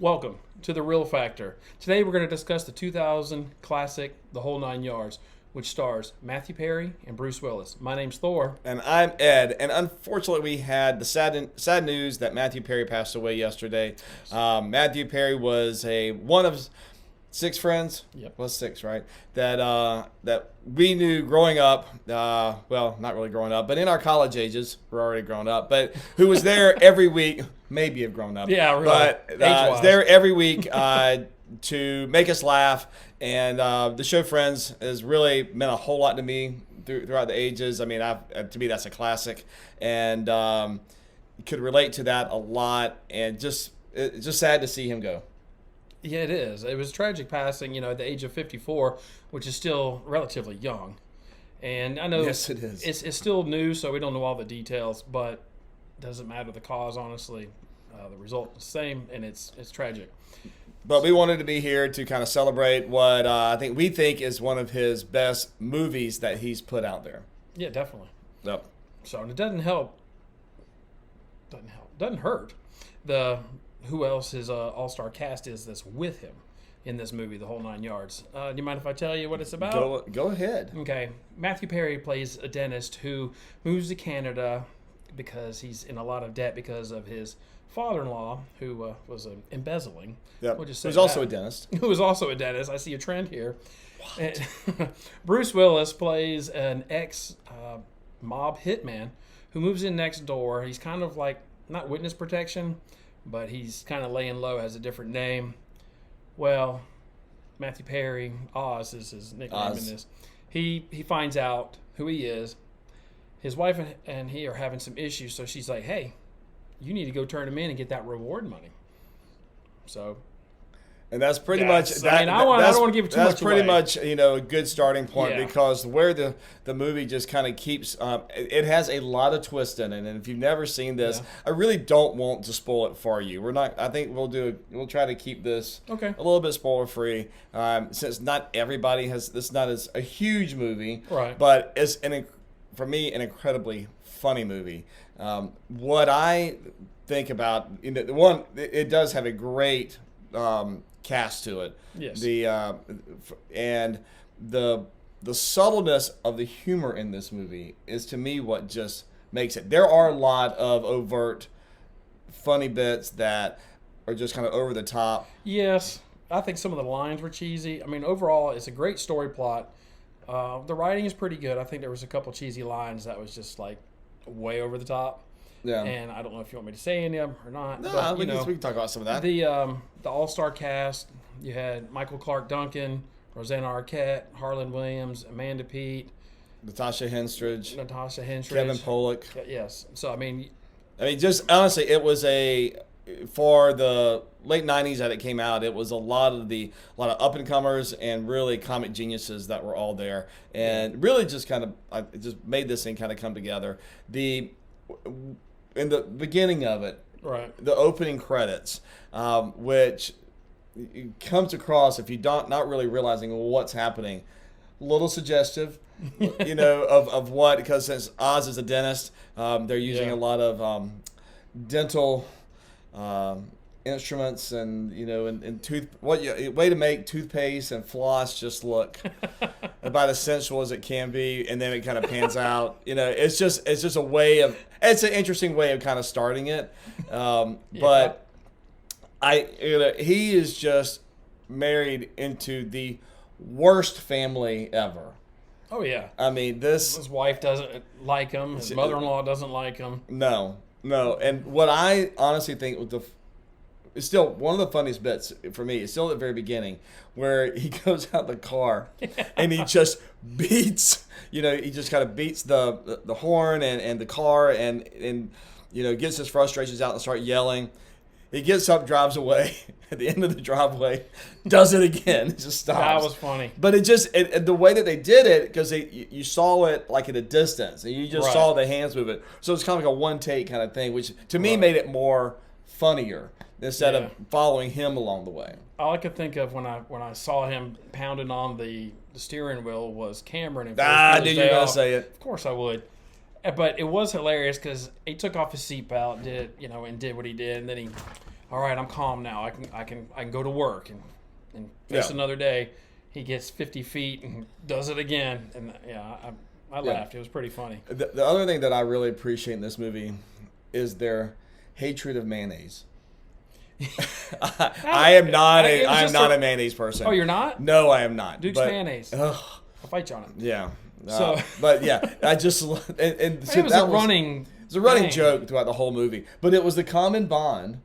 Welcome to The Real Factor. Today we're going to discuss the 2000 classic The Whole Nine Yards, which stars Matthew Perry and Bruce Willis. My name's Thor. And I'm Ed. And unfortunately, we had the sad news that Matthew Perry passed away yesterday. Matthew Perry was one of six friends. Yep. Was six, right? That we knew growing up. Well, not really growing up, but in our college ages, we're already grown up. But who was there every week? Maybe have grown up. Yeah, really. But Age-wise. there every week to make us laugh. And the show Friends has really meant a whole lot to me throughout the ages. I mean, to me, that's a classic, and could relate to that a lot. And it's just sad to see him go. Yeah, it is. It was tragic passing, at the age of 54, which is still relatively young. And I know Yes, it is. It's still new, so we don't know all the details, but it doesn't matter the cause, honestly. The result is the same, and it's tragic. But we wanted to be here to kind of celebrate what we think is one of his best movies that he's put out there. Yeah, definitely. Yep. So, and it doesn't help. Doesn't hurt. Who else his all-star cast is that's with him in this movie, The Whole Nine Yards. Do you mind if I tell you what it's about? Go ahead. Okay. Matthew Perry plays a dentist who moves to Canada because he's in a lot of debt because of his father-in-law, who was embezzling. Yep. We'll just say Who's also a that. dentist. Who was also a dentist. I see a trend here. Bruce Willis plays an ex-mob hitman who moves in next door. He's kind of like, not witness protection, but he's kind of laying low, has a different name. Well, Matthew Perry, Oz is his nickname in this. He finds out who he is. His wife and he are having some issues, so she's like, hey, you need to go turn him in and get that reward money. So, and that's pretty much that. I don't want to give it too much away. That's pretty much a good starting point, Yeah. because where the movie just kind of keeps it has a lot of twist in it, and if you've never seen this, Yeah. I really don't want to spoil it for you. We're not. I think we'll try to keep this Okay. a little bit spoiler free, since not everybody has this. Not as a huge movie, Right. But it's for me an incredibly funny movie. What I think about it does have a great cast to it. Yes. And the subtleness of the humor in this movie is, to me, what just makes it. There are a lot of overt funny bits that are just kind of over the top. Yes, I think some of the lines were cheesy. I mean, overall, it's a great story plot. The writing is pretty good. I think there was a couple cheesy lines that was just like way over the top. Yeah. And I don't know if you want me to say any of them or not. No, but, we can talk about some of that. The all-star cast, you had Michael Clark Duncan, Rosanna Arquette, Harlan Williams, Amanda Peet, Natasha Henstridge, Kevin Pollak. Pollak. Yes. So, I mean, just honestly, it was for the late '90s that it came out. It was a lot of up and comers and really comic geniuses that were all there, and really just it just made this thing kind of come together. In the beginning of it, right, the opening credits, which comes across, if you not really realizing what's happening, a little suggestive, of what, because since Oz is a dentist, they're using a lot of dental instruments and way to make toothpaste and floss just look about as sensual as it can be, and then it kind of pans out. It's just it's an interesting way of kind of starting it, but he is just married into the worst family ever. Oh yeah. I mean, his wife doesn't like him. His mother-in-law doesn't like him. No, and what I honestly think it's still one of the funniest bits for me. It's still at the very beginning where he goes out the car and he just beats, he just kind of beats the horn and the car and gets his frustrations out and start yelling. He gets up, drives away. At the end of the driveway, does it again. It just stops. That was funny. But the way that they did it, because you saw it like at a distance, and you just saw the hands move it. So it's kind of like a one take kind of thing, which to me made it more funnier instead of following him along the way. All I could think of when I saw him pounding on the steering wheel was Cameron. And I knew you were going to say it. Of course I would. But it was hilarious because he took off his seatbelt, did what he did, and then he all right, I'm calm now. I can go to work and face another day. He gets 50 feet and does it again. And I laughed. It was pretty funny. The other thing that I really appreciate in this movie is their hatred of mayonnaise. I am not a mayonnaise person. Oh, you're not? No, I am not. Duke's mayonnaise. I'll fight you on it. Yeah. So, but yeah, I just and so it was a running joke throughout the whole movie. But it was the common bond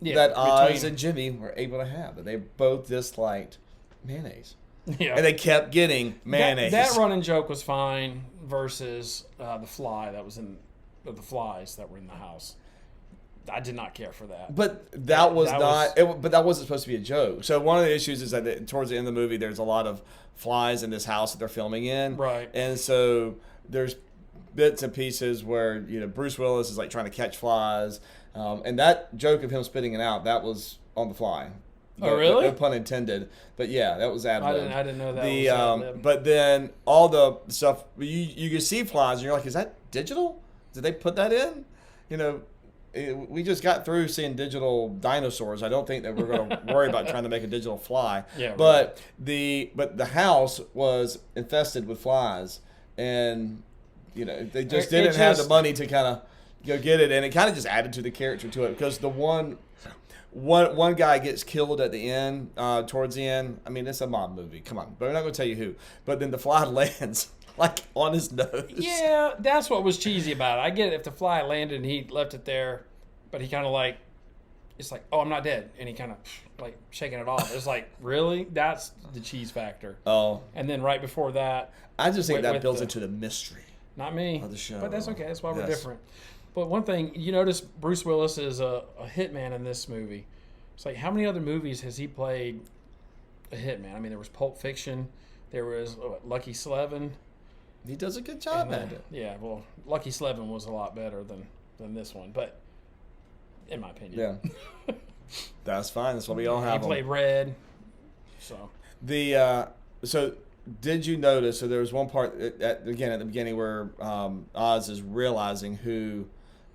that Oz and Jimmy were able to have. That they both disliked mayonnaise. Yeah. And they kept getting mayonnaise. That running joke was fine versus the flies that were in the house. I did not care for that. But that wasn't supposed to be a joke. So one of the issues is that towards the end of the movie, there's a lot of flies in this house that they're filming in. Right. And so there's bits and pieces where Bruce Willis is like trying to catch flies, and that joke of him spitting it out, that was on the fly. Oh, really? No pun intended. But yeah, that was ad lib. I didn't know that was ad lib. But then all the stuff you can see flies, and you're like, is that digital? Did they put that in? We just got through seeing digital dinosaurs. I don't think that we're going to worry about trying to make a digital fly. Yeah, but the house was infested with flies, and they just didn't have the money to kind of get it, and it kind of just added to the character to it because the one guy gets killed at the end, towards the end. I mean, it's a mob movie. Come on, but we're not going to tell you who. But then the fly lands like on his nose. Yeah, that's what was cheesy about it. I get it if the fly landed and he left it there, but he kind of it's like, oh, I'm not dead, and he kind of like shaking it off. It's like, really? That's the cheese factor. Oh. And then right before that, I just think that builds into the mystery. Not me. Of the show. But that's okay. That's why we're different. But one thing, you notice Bruce Willis is a hitman in this movie. It's like, how many other movies has he played a hitman? I mean, there was Pulp Fiction. There was Lucky Slevin. He does a good job at it. Yeah, well, Lucky Slevin was a lot better than this one, but in my opinion. Yeah. That's fine. That's what we all have. He played Red. So. So did you notice, so there was one part at the beginning where Oz is realizing who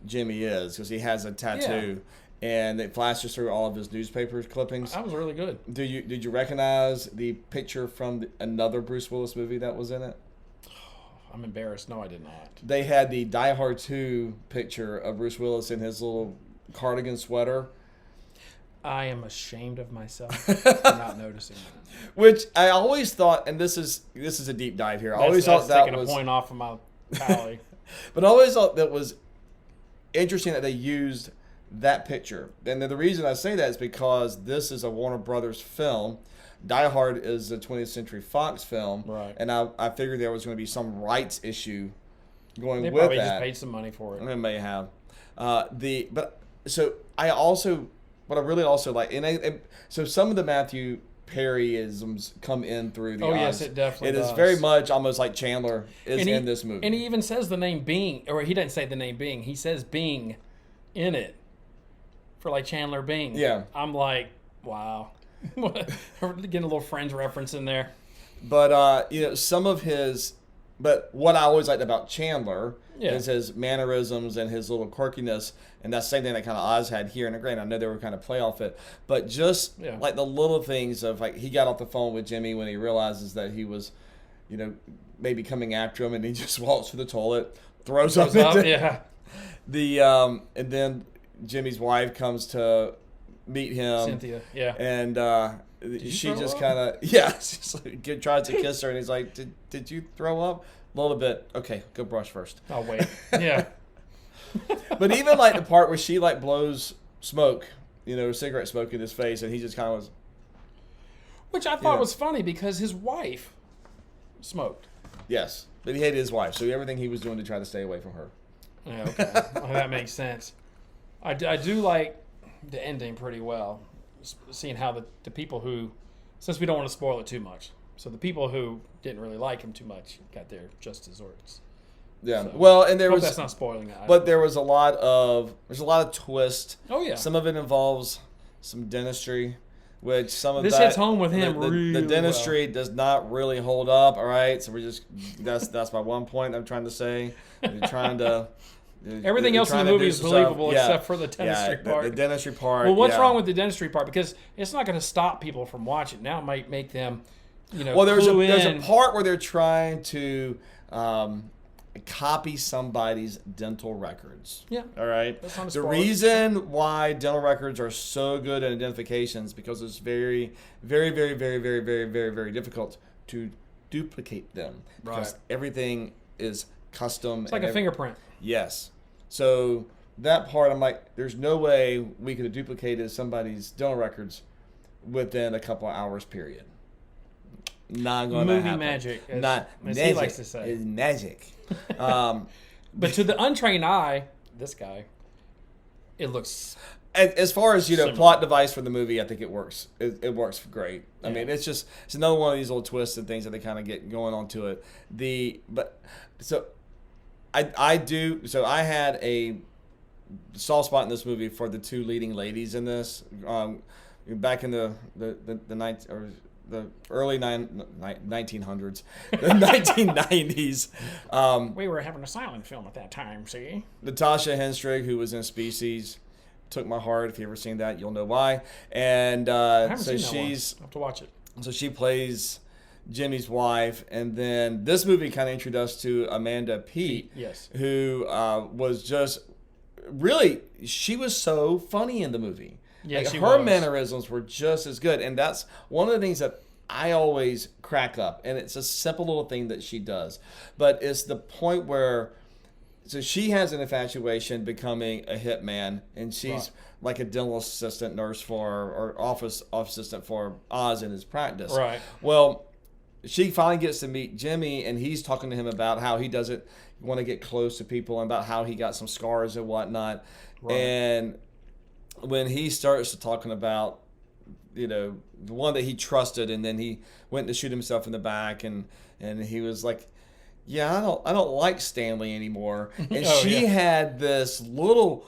Jimmy is because he has a tattoo. Yeah. And it flashes through all of his newspaper clippings. That was really good. Did you recognize the picture from another Bruce Willis movie that was in it? I'm embarrassed. No, I did not. They had the Die Hard 2 picture of Bruce Willis in his little cardigan sweater. I am ashamed of myself for not noticing that. Which I always thought, and this is a deep dive here. I always thought that taking a point off of my tally. But I always thought that was interesting that they used that picture. And the reason I say that is because this is a Warner Brothers film. Die Hard is a 20th Century Fox film, right? And I figured there was going to be some rights issue going with that. They probably just paid some money for it. They may have. So what I really also like, so some of the Matthew Perry-isms come in through the. Oh yes, it definitely does. It is very much almost like Chandler is in this movie, and he even says the name Bing, or he doesn't say the name Bing. He says Bing in it for like Chandler Bing. Yeah, I'm like, wow. Getting a little Friends reference in there. But some of his, but what I always liked about Chandler is his mannerisms and his little quirkiness, and that's the same thing that kind of Oz had here. And granted, I know they were kind of play off it, but just like the little things of like he got off the phone with Jimmy when he realizes that he was, maybe coming after him, and he just walks to the toilet, throws up, and then Jimmy's wife comes to meet him, Cynthia, and she just kind of she's like, tries to kiss her, and he's like, did you throw up a little bit? Okay, go brush first. I'll wait. Yeah. But even like the part where she like blows smoke, cigarette smoke in his face, and he just kind of was, which I thought was funny because his wife smoked. Yes, but he hated his wife, so everything he was doing to try to stay away from her. Yeah, okay. Well, that makes sense. I do like the ending pretty well, seeing how the people who, since we don't want to spoil it too much, so the people who didn't really like him too much got their just desserts. Yeah. So, well, and there was that's not spoiling it. But there was a lot of twist. Oh yeah. Some of it involves some dentistry, which some of this that hits home with him. The dentistry does not really hold up. All right, so that's my one point I'm trying to say. You're trying to Everything else in the movie is believable except for the dentistry part. The dentistry part. Well, what's wrong with the dentistry part? Because it's not going to stop people from watching. Now it might make them, Well, there's a part where they're trying to copy somebody's dental records. Yeah. All right. That's not a the spoiler. reason why dental records are so good at identifications because it's very, very, very, very, very, very, very, very difficult to duplicate them because everything is custom. It's like a fingerprint. Yes. So that part, I'm like, there's no way we could have duplicated somebody's dental records within a couple of hours period. Not going to happen. Movie magic, as magic. he likes to say. It's magic. But to the untrained eye, this guy, it looks... As far as, similar. plot device for the movie, I think it works. It works great. I mean, it's another one of these little twists and things that they kind of get going on to it. I had a soft spot in this movie for the two leading ladies in this. Back in the early 1900s, the 1990s. We were having a silent film at that time, see? Natasha Henstridge, who was in Species, took my heart. If you've ever seen that, you'll know why. And I haven't seen that one. I have to watch it. So she plays Jimmy's wife, and then this movie kind of introduced us to Amanda Peet, who was just really, she was so funny in the movie. Yeah, her mannerisms were just as good, and that's one of the things that I always crack up. And it's a simple little thing that she does, but it's the point where, so she has an infatuation becoming a hitman, and she's like a dental assistant, nurse or office assistant for Oz in his practice. Right. Well, she finally gets to meet Jimmy, and he's talking to him about how he doesn't want to get close to people and about how he got some scars and whatnot. Right. And when he starts to talking about, the one that he trusted, and then he went to shoot himself in the back, and he was like, yeah, I don't like Stanley anymore. And she had this little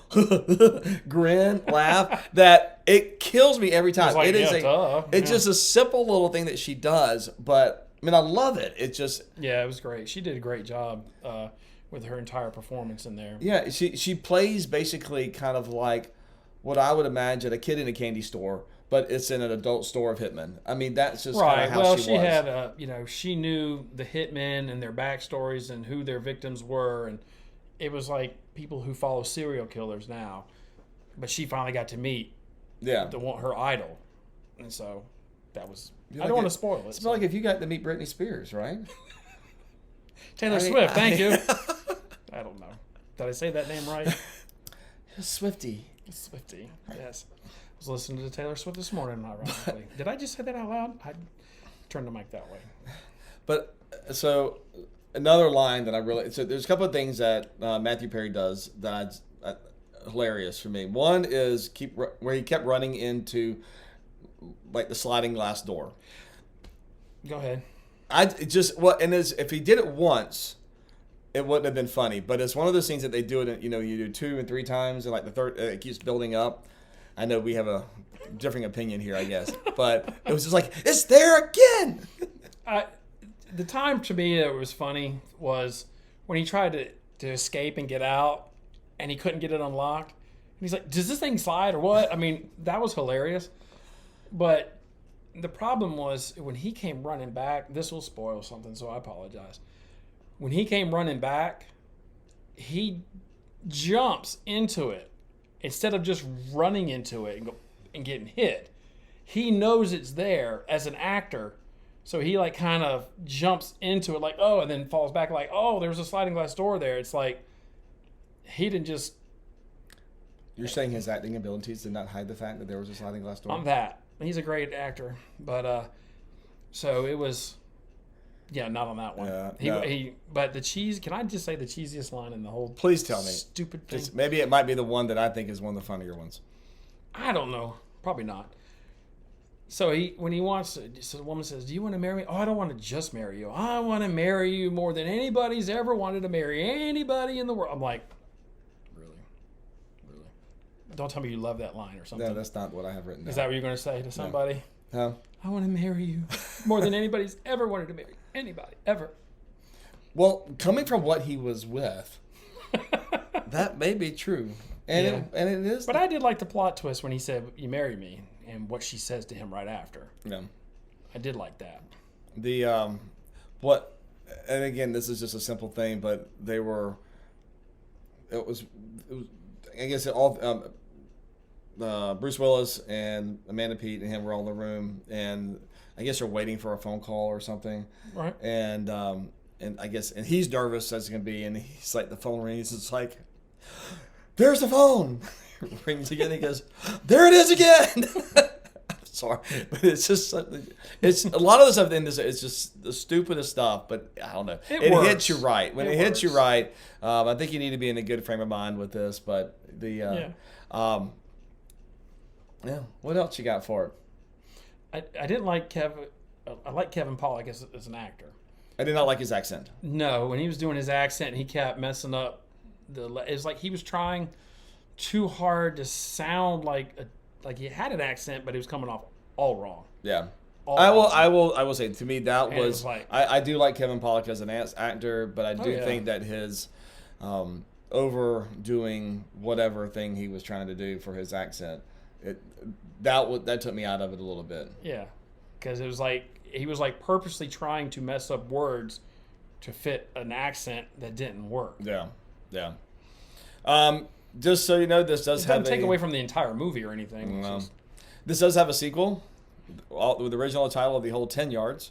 grin, laugh that it kills me every time. It's just a simple little thing that she does, but I mean, I love it. It just it was great. She did a great job with her entire performance in there. Yeah, she plays basically kind of like what I would imagine a kid in a candy store, but it's in an adult store of hitmen. I mean, that's just kind of how she was. Had she knew the hitmen and their backstories and who their victims were, and it was like people who follow serial killers now. But she finally got to meet her idol, and so that was. I don't want to spoil it. It's like if you got to meet Britney Spears, right? Taylor Swift, thank you. I don't know. Did I say that name right? Swiftie. Swiftie, yes. I was listening to Taylor Swift this morning, ironically. Did I just say that out loud? I turned the mic that way. But, so, another line that so there's a couple of things that Matthew Perry does that hilarious for me. One is where he kept running into, like, the sliding glass door. Go ahead. If he did it once, it wouldn't have been funny, but it's one of those things that they do it. You do 2 and 3 times, and like the third, it keeps building up. I know we have a differing opinion here, I guess, but it was just like, it's there again. The time to me that was funny was when he tried to escape and get out, and he couldn't get it unlocked. And he's like, "Does this thing slide or what?" I mean, that was hilarious. But the problem was when he came running back. This will spoil something, so I apologize. When he came running back, he jumps into it instead of just running into it and getting hit. He knows it's there as an actor, so he like kind of jumps into it like, oh, and then falls back like, oh, there's a sliding glass door there. It's like he didn't just... You're saying his acting abilities did not hide the fact that there was a sliding glass door? On that. He's a great actor, but so it was... Yeah, not on that one. Yeah, but the cheese. Can I just say the cheesiest line in the whole? Please tell me. Stupid thing. Maybe it might be the one that I think is one of the funnier ones. I don't know. Probably not. So when he wants, so the woman says, "Do you want to marry me?" "Oh, I don't want to just marry you. I want to marry you more than anybody's ever wanted to marry anybody in the world." I'm like, really? Don't tell me you love that line or something. No, that's not what I have written down. Is that what you're going to say to somebody? No. I want to marry you more than anybody's ever wanted to marry anybody ever. Well, coming from what he was with, That may be true. And, Yeah. it is. But I did like the plot twist when he said, "You marry me," and what she says to him right after. Yeah. I did like that. The what, and again, this is just a simple thing, but they were. It was I guess all Bruce Willis and Amanda Peet and him were all in the room, and I guess they're waiting for a phone call or something. Right. And I guess he's nervous as he can be, and he's like, the phone rings. It's like, there's the phone. Rings again. He goes, there it is again. Sorry, but it's just something. It's a lot of the stuff in this. It's just the stupidest stuff, but I don't know. It hits you right when it hits you right. I think you need to be in a good frame of mind with this. But yeah. What else you got for it? I didn't like Kevin. I like Kevin Pollak as an actor. I did not like his accent. No, when he was doing his accent, he kept messing up. It's like he was trying too hard to sound like he had an accent, but he was coming off all wrong. Yeah. I will say, to me, that And was like, I do like Kevin Pollak as an actor, but I do think that his overdoing whatever thing he was trying to do for his accent, that took me out of it a little bit. Yeah, because it was like he was like purposely trying to mess up words to fit an accent that didn't work. Yeah. Just so you know, this does have take away from the entire movie or anything. This does have a sequel, with the original title of The Whole 10 Yards.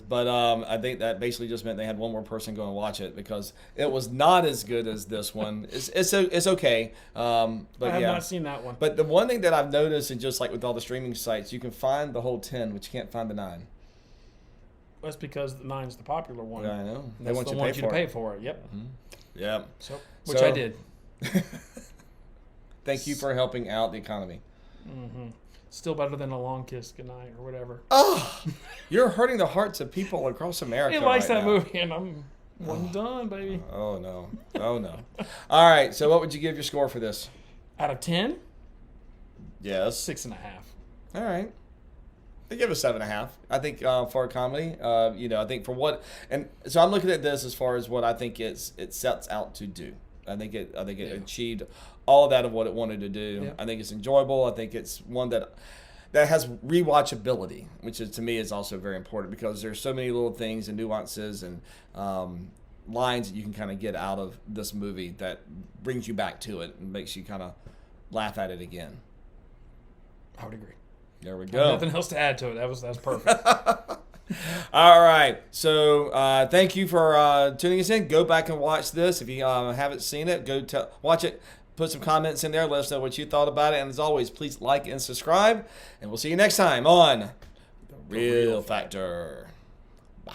But I think that basically just meant they had one more person go and watch it, because it was not as good as this one. It's okay. But I have not seen that one. But the one thing that I've noticed, and just like with all the streaming sites, you can find the whole 10, but you can't find the 9. That's because the 9's the popular one. Yeah, I know. They want you to pay for it. Yep. Mm-hmm. Yeah. Which I did. Thank you for helping out the economy. Mm-hmm. Still better than a long kiss goodnight or whatever. Oh, you're hurting the hearts of people across America. He likes right that now. movie, and I'm done, baby. Oh no. All right. So, what would you give your score for this? Out of 10, Yes. 6.5. All right. I give it a 7.5. I think for a comedy, I think for what, and so I'm looking at this as far as what I think it sets out to do. I think it achieved all of that of what it wanted to do. Yeah. I think it's enjoyable. I think it's one that has rewatchability, which is, to me, is also very important, because there's so many little things and nuances and lines that you can kind of get out of this movie that brings you back to it and makes you kind of laugh at it again. I would agree. There we go. Nothing else to add to it. That was perfect. All right. So thank you for tuning us in. Go back and watch this. If you haven't seen it, go watch it. Put some comments in there. Let us know what you thought about it. And as always, please like and subscribe. And we'll see you next time on The Real Factor. Bye.